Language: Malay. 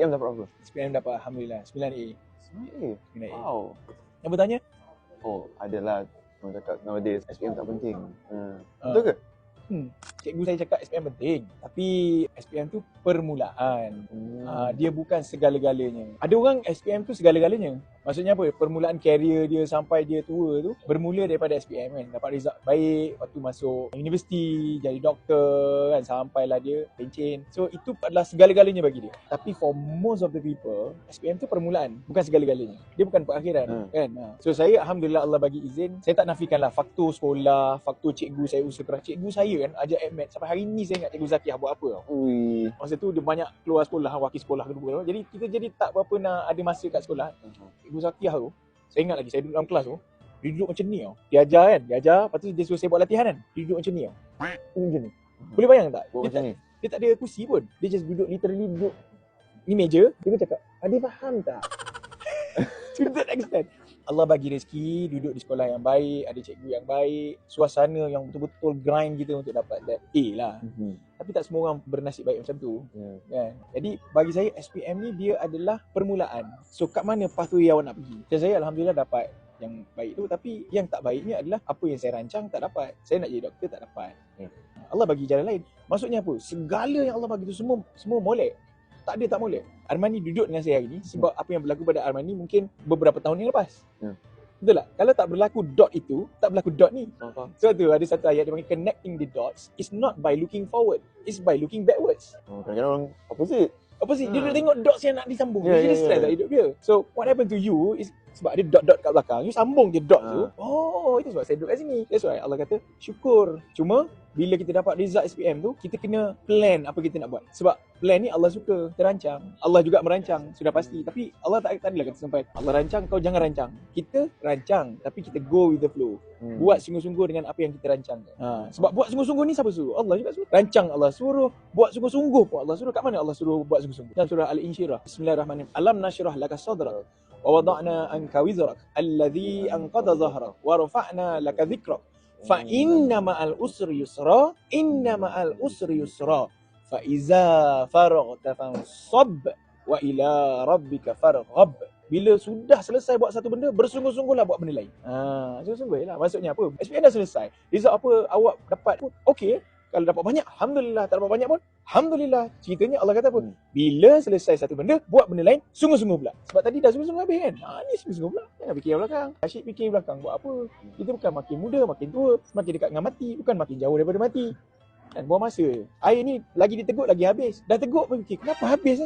SPM dapat apa? SPM dapat Alhamdulillah 9A. 9A? 9A. Wow. Yang bertanya? Oh, adalah orang cakap nowadays SPM tak penting. Betul ke? Cikgu saya cakap SPM penting, tapi SPM tu permulaan. Dia bukan segala-galanya. Ada orang SPM tu segala-galanya. Maksudnya apa? Permulaan karier dia sampai dia tua tu bermula daripada SPM kan. Dapat result baik, waktu masuk universiti, jadi doktor kan, sampailah dia pencen. So itu adalah segala-galanya bagi dia. Tapi for most of the people, SPM tu permulaan, bukan segala-galanya. Dia bukan perakhiran kan. So saya Alhamdulillah Allah bagi izin. Saya tak nafikanlah faktor sekolah, faktor cikgu saya usaha keras. Cikgu saya kan ajak admit sampai hari ni saya ingat Cikgu Zakiyah buat apa tau. Masa tu dia banyak keluar sekolah, wakil sekolah kedua. Jadi kita jadi tak berapa nak ada masa kat sekolah. Cikgu Zakiyah tu, saya ingat lagi saya duduk dalam kelas tu, dia duduk macam ni tau. Dia ajar kan, dia ajar, lepas tu dia suruh saya buat latihan kan. Dia duduk macam ni tau. Macam ni. Boleh bayang tak? Dia tak ada kursi pun. Dia just duduk, literally duduk ni meja. Dia pun cakap, dia faham tak? To that extent. Allah bagi rezeki, duduk di sekolah yang baik, ada cikgu yang baik, suasana yang betul-betul grind kita untuk dapat that A lah. Tapi tak semua orang bernasib baik macam tu. Kan? Jadi bagi saya SPM ni dia adalah permulaan. So kat mana pathway awak nak pergi? Dan saya Alhamdulillah dapat yang baik tu, tapi yang tak baiknya adalah apa yang saya rancang tak dapat. Saya nak jadi doktor tak dapat. Allah bagi jalan lain. Maksudnya apa? Segala yang Allah bagi tu semua molek. Tak ada tak molek. Armani duduk dengan saya hari ni sebab apa yang berlaku pada Armani mungkin beberapa tahun yang lepas. Betul tak? Kalau tak berlaku dot itu, tak berlaku dot ni. So tu ada satu ayat dia panggil connecting the dots is not by looking forward, it's by looking backwards. Kadang-kadang orang opposite. Dia duduk tengok dots yang nak disambung. Dia stress tak hidup dia. So what happened to you is sebab ada dot-dot kat belakang, you sambung je dot tu. Oh, itu sebab saya duduk kat sini. That's why Allah kata syukur. Cuma bila kita dapat result SPM tu, kita kena plan apa kita nak buat. Sebab plan ni Allah suka, kita rancang. Allah juga merancang, sudah pasti. Tapi Allah tak adalah kata sampai Allah rancang, kau jangan rancang. Kita rancang, tapi kita go with the flow. Buat sungguh-sungguh dengan apa yang kita rancangkan. Sebab buat sungguh-sungguh ni siapa suruh? Allah juga suruh. Rancang Allah suruh, buat sungguh-sungguh pun Allah suruh. Kat mana Allah suruh buat sungguh-sungguh? Dalam surah Al-Insyirah. Bismillahirrahmanirrahim. Alam nashrah laka sadrak wa wada'na anka wizrak alladhi anqadha dhahrak wa rafa'na laka dhikrak. Fa inna ma'al usri yusra, inna ma'al usri yusra, fa iza faraghta fansab wa ila rabbika farghab. Bila sudah selesai buat satu benda, bersungguh-sungguhlah buat benda lain. Sungguh-sungguhlah. Maksudnya apa? SPM dah selesai. Result apa awak dapat pun okey. Kalau dapat banyak, Alhamdulillah. Tak dapat banyak pun, Alhamdulillah. Ceritanya Allah kata apa? Bila selesai satu benda, buat benda lain, sungguh-sungguh pula. Sebab tadi dah sungguh-sungguh habis kan? Ni sungguh-sungguh pula. Jangan fikir belakang. Asyik fikir belakang. Buat apa? Kita bukan makin muda, makin tua. Semakin dekat dengan mati. Bukan makin jauh daripada mati. Dan buang masa. Air ni lagi ditegut, lagi habis. Dah tegut pun fikir, kenapa habis?